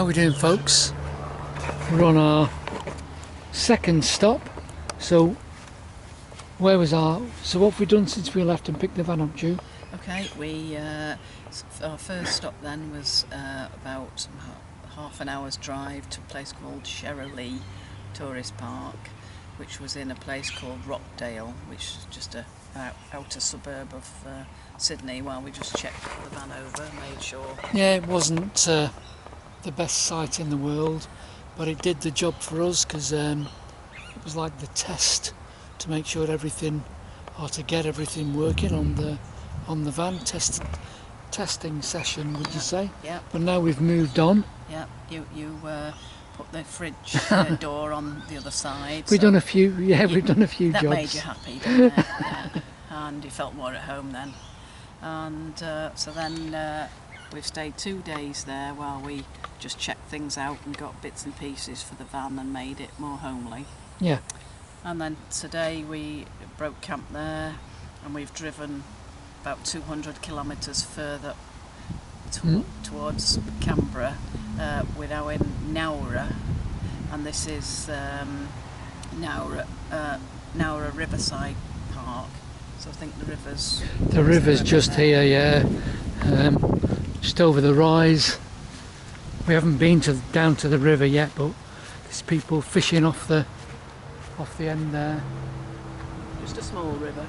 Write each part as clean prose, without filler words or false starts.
How we doing, folks? We're on our second stop. So what have we done since we left and picked the van up, Ju? Okay, our first stop then was about half an hour's drive to a place called Sherrowlee Tourist Park, which was in a place called Rockdale, which is just a outer suburb of Sydney. While we just checked the van over, made sure. Yeah, it wasn't the best site in the world, but it did the job for us, because it was like the test to make sure everything, or to get everything working on the van. Testing session, would you say? Yeah. But now we've moved on. Yeah. You put the fridge door on the other side. We've done a few. Yeah, we've done a few that jobs. That made you happy, didn't it? Yeah. And you felt more at home then. And so then we've stayed 2 days there while we just checked things out and got bits and pieces for the van and made it more homely. Yeah. And then today we broke camp there, and we've driven about 200 kilometres further towards Canberra. We're now in Nowra, and this is Nowra Riverside Park. So I think the river's just here, yeah. Just over the rise. We haven't been down to the river yet, but there's people fishing off the end there. Just a small river.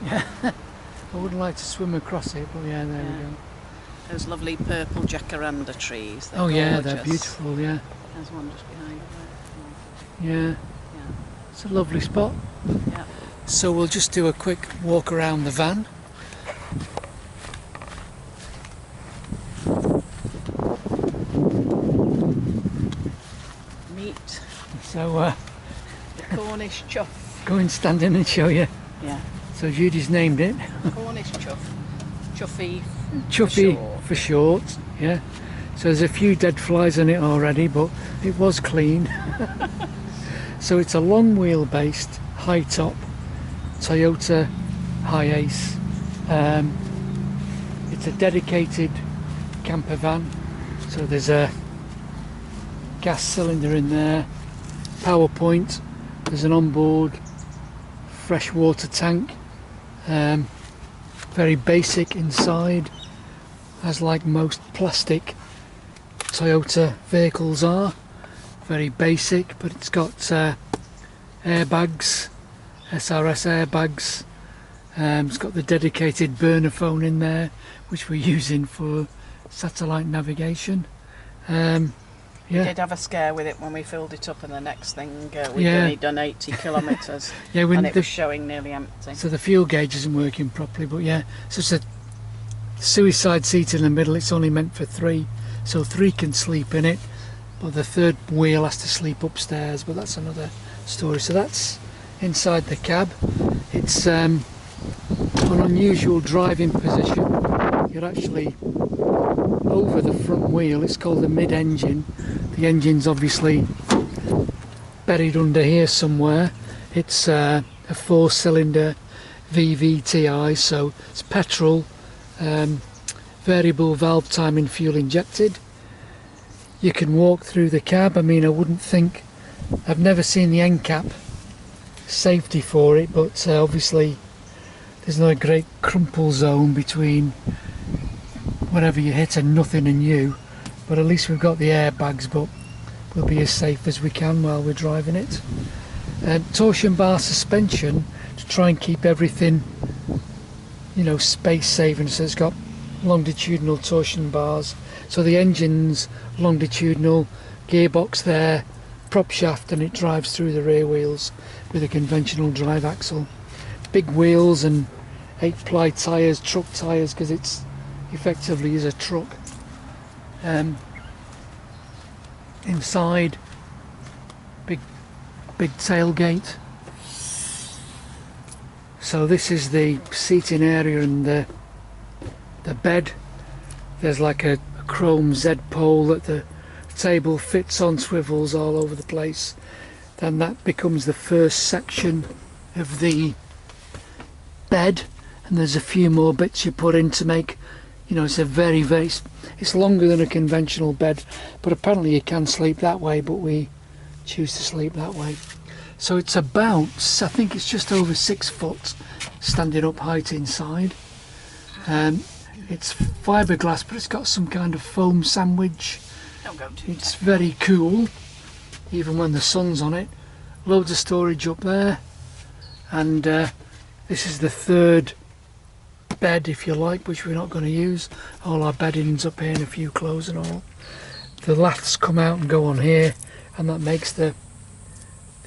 Yeah. I wouldn't like to swim across it, but yeah, there we go. Those lovely purple jacaranda trees. Oh yeah, they're beautiful, yeah. There's one just behind there. Yeah. It's a lovely spot. Yeah. So we'll just do a quick walk around the van. Meet So the Cornish chuff. Go and stand in and show you. Yeah. So Judys named it. Cornish chuff. Chuffy for short. Yeah. So there's a few dead flies on it already, but it was clean. So it's a long wheel-based, high top Toyota Hiace. It's a dedicated camper van. So there's a gas cylinder in there, power point, there's an onboard freshwater tank, very basic inside, as like most plastic Toyota vehicles are, very basic, but it's got airbags, SRS airbags. It's got the dedicated burner phone in there, which we're using for satellite navigation. We did have a scare with it when we filled it up, and the next thing we'd only done 80 kilometres and it was showing nearly empty. So the fuel gauge isn't working properly, but yeah, so it's a suicide seat in the middle. It's only meant for 3, so 3 can sleep in it, but the third wheel has to sleep upstairs, but that's another story. So that's inside the cab. It's an unusual driving position. You're actually over the front wheel. It's called the mid-engine. The engine's obviously buried under here somewhere. It's a 4-cylinder VVTi, so it's petrol, variable valve timing, fuel injected. You can walk through the cab. I mean, I wouldn't think, I've never seen the end cap safety for it, but obviously there's no great crumple zone between whatever you hit and nothing and you, but at least we've got the airbags, but we'll be as safe as we can while we're driving it. Torsion bar suspension to try and keep everything, you know, space saving. So it's got longitudinal torsion bars, so the engine's longitudinal, gearbox there, prop shaft, and it drives through the rear wheels with a conventional drive axle. Big wheels and 8-ply tyres, truck tyres, because it's effectively is a truck. Inside, big tailgate. So this is the seating area and the bed. There's like a chrome Z pole that the table fits on, swivels all over the place. Then that becomes the first section of the bed, and there's a few more bits you put in to make, you know, it's a very It's longer than a conventional bed, but apparently you can sleep that way, but we choose to sleep that way. So it's about, I think it's just over 6 foot standing up height inside. It's fiberglass, but it's got some kind of foam sandwich. It's very cool, even when the sun's on it. Loads of storage up there, and this is the third bed, if you like, which we're not going to use. All our bedding's up here and a few clothes and all. The laths come out and go on here, and that makes the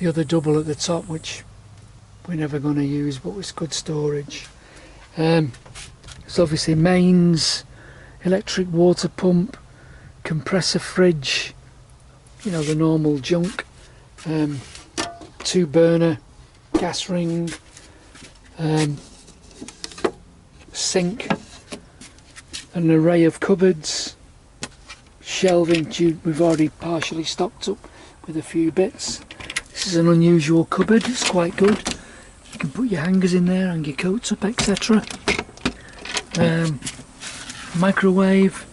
other double at the top, which we're never going to use, but it's good storage. There's obviously mains, electric water pump, compressor fridge, you know, the normal junk, 2 burner gas ring, sink, an array of cupboards, shelving. We've already partially stocked up with a few bits. This is an unusual cupboard, it's quite good. You can put your hangers in there and your coats up, etc. Microwave,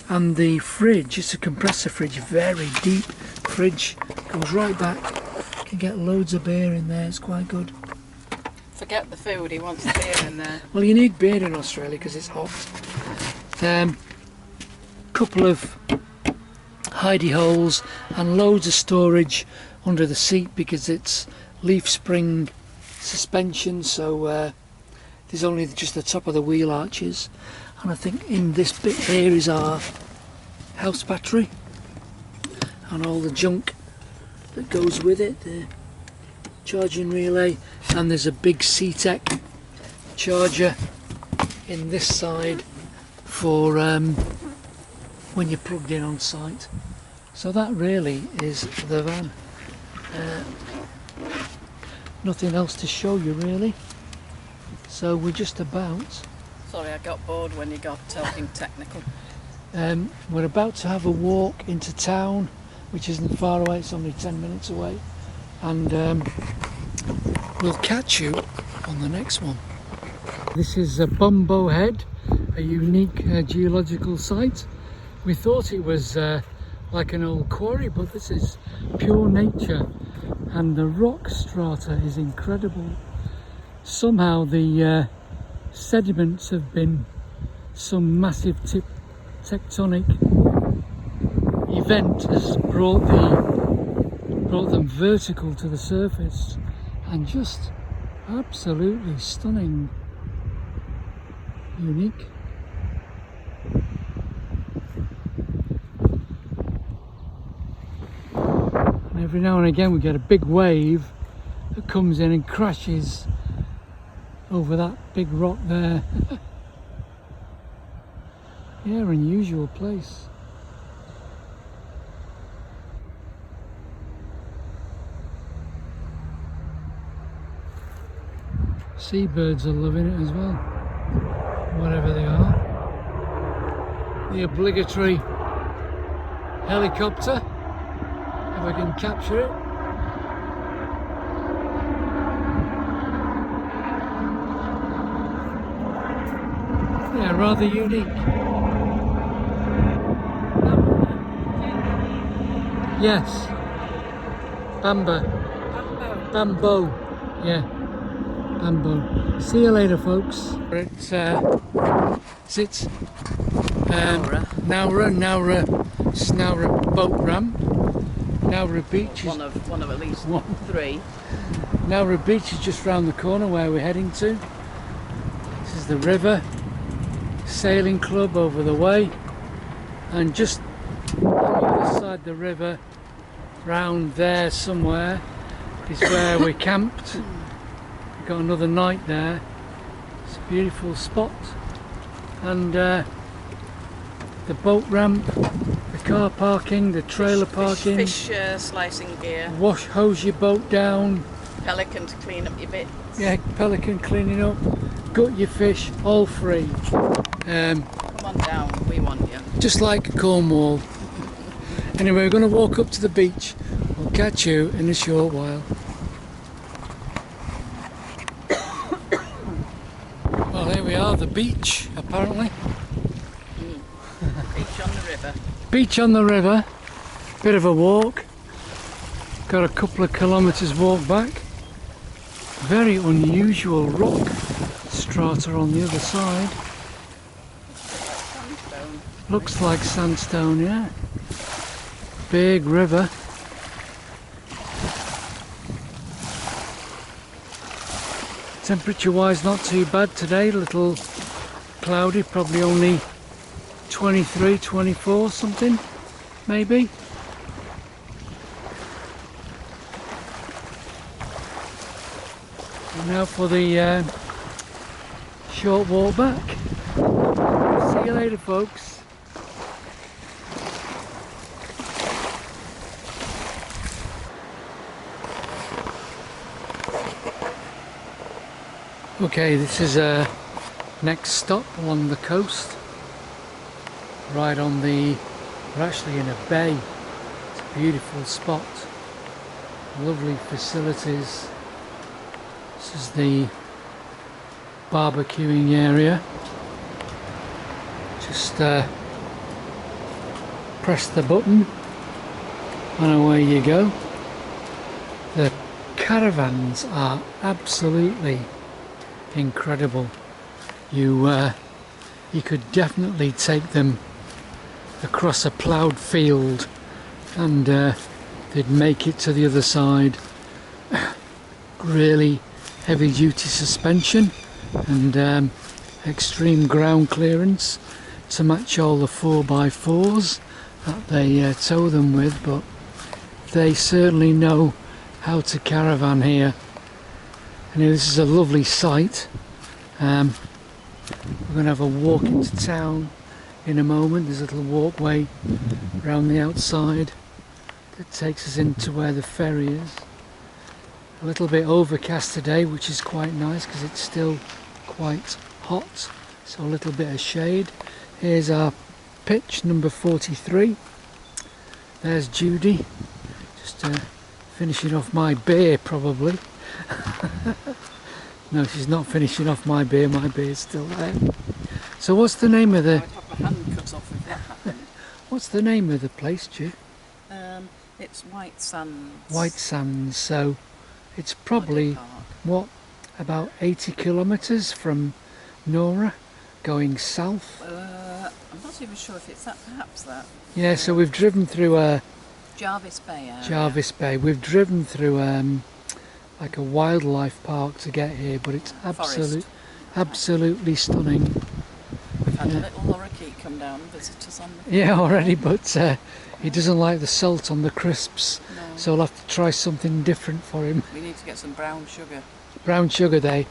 and the fridge, it's a compressor fridge, very deep fridge, goes right back. You can get loads of beer in there, it's quite good. Forget the food, he wants the beer in there. Well, you need beer in Australia because it's hot. Couple of hidey holes and loads of storage under the seat because it's leaf spring suspension, so there's only just the top of the wheel arches. And I think in this bit here is our house battery and all the junk that goes with it, the charging relay, and there's a big CTEC charger in this side for when you're plugged in on site. So that really is the van. Nothing else to show you really, so we're just about... Sorry, I got bored when you got talking technical. We're about to have a walk into town, which isn't far away, it's only 10 minutes away, and we'll catch you on the next one. This is a Bumbo Head, a unique geological site. We thought it was like an old quarry, but this is pure nature, and the rock strata is incredible. Somehow the sediments have been some massive tectonic event has brought them vertical to the surface, and just absolutely stunning, unique. And every now and again we get a big wave that comes in and crashes over that big rock there. Yeah, unusual place. Seabirds are loving it as well, whatever they are. The obligatory helicopter, if I can capture it. Yeah, rather unique. Yes. Bambo. Yeah. Bambo. See you later, folks. It's Nowra. It's Nowra boat ramp. Nowra Beach is one of at least 3. Nowra Beach is just round the corner where we're heading to. This is the river. Sailing club over the way, and just on the other side of the river, round there somewhere, is where we camped. We've got another night there. It's a beautiful spot, and the boat ramp, the car parking, the trailer parking, fish slicing gear, hose your boat down, pelican to clean up your bits. Yeah, pelican cleaning up, gut your fish, all free. Come on down, we want you. Just like Cornwall. Anyway, we're going to walk up to the beach. We'll catch you in a short while. Well, here we are, the beach, apparently. Beach on the beach on the river, bit of a walk, got a couple of kilometres walk back. Very unusual rock strata on the other side. Sandstone. Looks like sandstone, yeah. Big river. Temperature wise not too bad today, a little cloudy, probably only 23, 24 something, maybe. And now for the short walk back. See you later, folks. Okay, this is a next stop along the coast. Right on the, we're actually in a bay. It's a beautiful spot. Lovely facilities. This is the barbecuing area. Just press the button and away you go. The caravans are absolutely incredible. You could definitely take them across a ploughed field and they'd make it to the other side. Really heavy duty suspension and extreme ground clearance to match all the 4x4s that they tow them with, but they certainly know how to caravan here. And this is a lovely sight. We're going to have a walk into town in a moment. There's a little walkway around the outside that takes us into where the ferry is. A little bit overcast today, which is quite nice because it's still quite hot, so a little bit of shade. Here's our pitch, number 43. There's Judy, just finishing off my beer probably. No, she's not finishing off my beer's still there. So what's the name of the... I'd have my hand cut off if that happened. What's the name of the place, Ju? It's White Sands. White Sands, so it's probably, what, about 80 kilometres from Nowra, going south? I'm not even sure if it's that, perhaps that. Yeah, so we've driven through Jervis Bay area. Jervis Bay. We've driven through like a wildlife park to get here, but it's absolutely stunning. We've had a little lorikeet come down and visit us on the... Yeah, already, but he doesn't like the salt on the crisps, No. so we'll have to try something different for him. We need to get some brown sugar. Brown sugar, they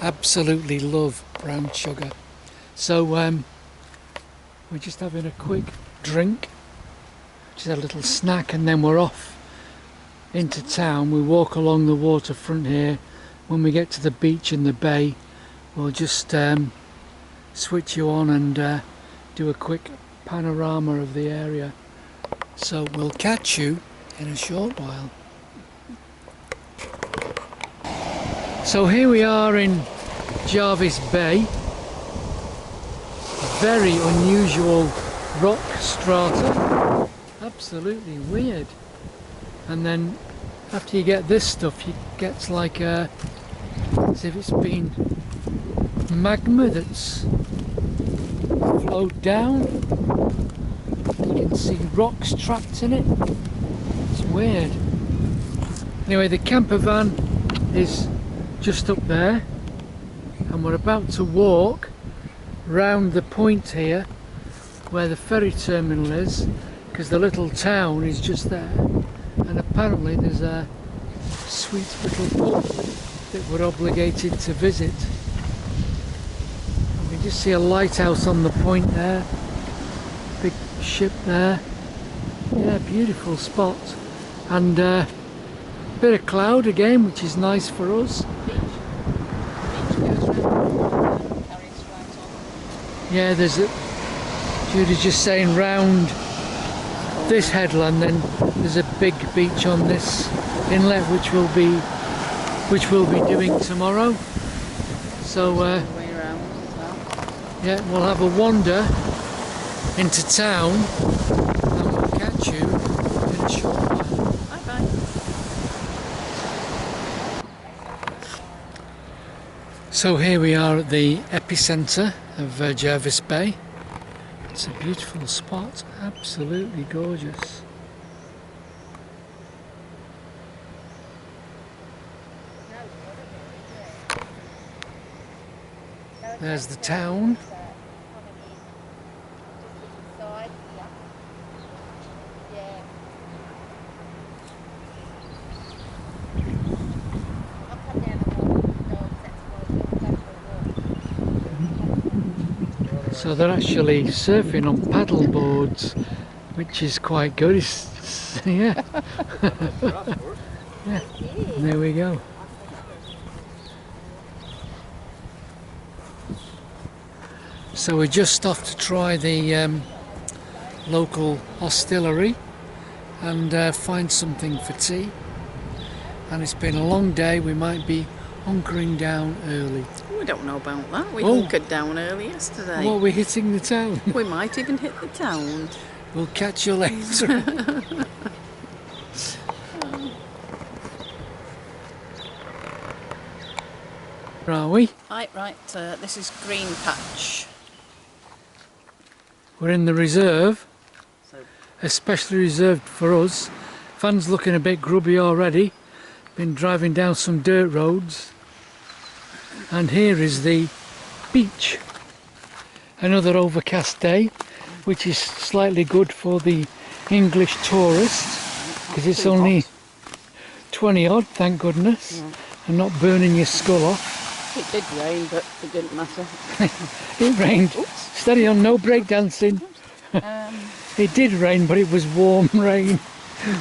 absolutely love brown sugar. So we're just having a quick drink, just a little snack, and then we're off into town. We walk along the waterfront here. When we get to the beach in the bay, we'll just switch you on and do a quick panorama of the area. So we'll catch you in a short while. So here we are in Jervis Bay. Very unusual rock strata. Absolutely weird. And then after you get this stuff, you get like as if it's been magma that's flowed down. You can see rocks trapped in it. It's weird. Anyway, the camper van is just up there, and we're about to walk round the point here where the ferry terminal is, because the little town is just there. And apparently there's a sweet little pub that we're obligated to visit. We just see a lighthouse on the point there, big ship there. Yeah, beautiful spot. And a bit of cloud again, which is nice for us. Yeah, there's a... Judy's just saying round this headland, then there's a big beach on this inlet which we'll be doing tomorrow. So yeah, we'll have a wander into town So here we are at the epicentre of Jervis Bay. It's a beautiful spot, absolutely gorgeous. There's the town. So they're actually surfing on paddle boards, which is quite good. Yeah. Yeah. There we go. So we're just off to try the local hostelry and find something for tea. And it's been a long day. We might be hunkering down early. We don't know about that. We hunkered down early yesterday. Well, we're hitting the town. We might even hit the town. We'll catch you later. Where are we? Right, this is Green Patch. We're in the reserve, So, especially reserved for us. Van's looking a bit grubby already. Been driving down some dirt roads. And here is the beach. Another overcast day, which is slightly good for the English tourist, because it's only 20 odd, thank goodness, and not burning your skull off. it did rain, but it didn't matter. It rained. Steady on, no breakdancing. It did rain, but it was warm rain.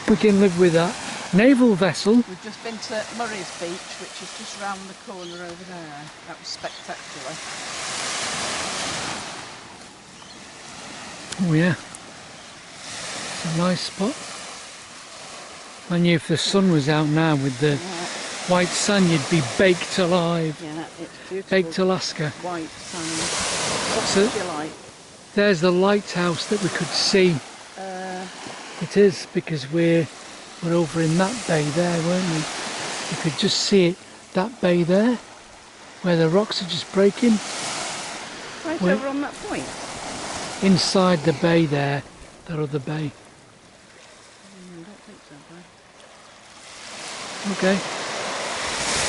We can live with that. Naval vessel. We've just been to Murray's Beach, which is just round the corner over there. That was spectacular. Oh yeah, it's a nice spot. I knew if the sun was out now with the white sand, you'd be baked alive. Yeah, it's beautiful. Baked Alaska. White sand. So, What do you like? there's the lighthouse that we could see. It is, because we're over in that bay there, weren't we? You could just see it, that bay there, where the rocks are just breaking. Right over on that point? Inside the bay there, that other bay. I don't think so, bro. Okay.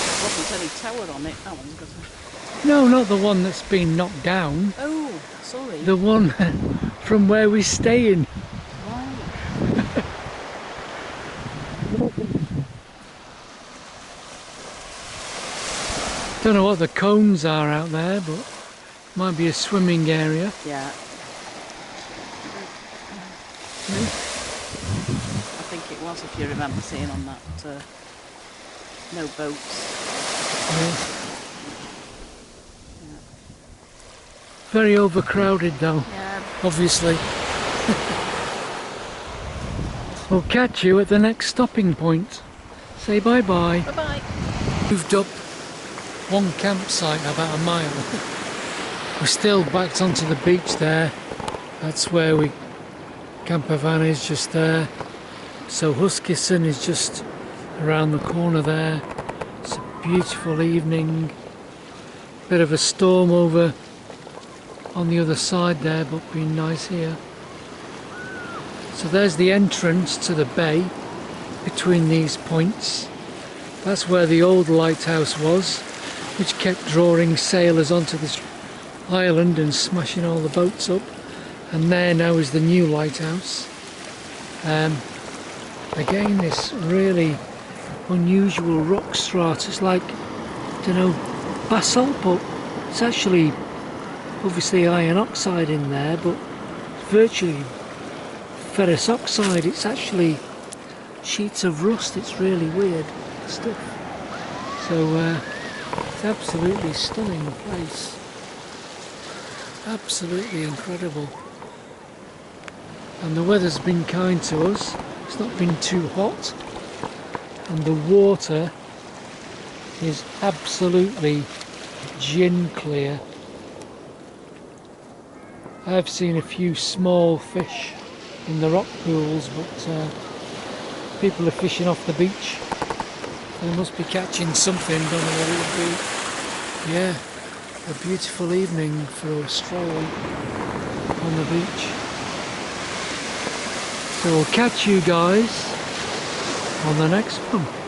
There wasn't any tower on it, that one's got a... No, not the one that's been knocked down. Oh, sorry. The one from where we're staying. Right. Don't know what the cones are out there, but might be a swimming area. Yeah. I think it was, if you remember seeing on that, no boats. Yeah. Very overcrowded though, Yeah. obviously. We'll catch you at the next stopping point. Say bye-bye. Bye-bye. Moved up one campsite about a mile. We're still backed onto the beach there. That's where we camper van is, just there. So Huskisson is just around the corner there. It's a beautiful evening. Bit of a storm over on the other side there, but been nice here. So there's the entrance to the bay between these points. That's where the old lighthouse was, which kept drawing sailors onto this island and smashing all the boats up. And there now is the new lighthouse. Again, this really unusual rock strata. It's like, I don't know, basalt, but it's actually obviously iron oxide in there, but it's virtually ferrous oxide. It's actually sheets of rust. It's really weird stuff. So it's absolutely stunning place. Absolutely incredible. And the weather's been kind to us. It's not been too hot. And the water is absolutely gin clear. I've seen a few small fish in the rock pools, but people are fishing off the beach. They must be catching something, don't know what it would be. yeah, a beautiful evening for a stroll on the beach. So we'll catch you guys on the next one.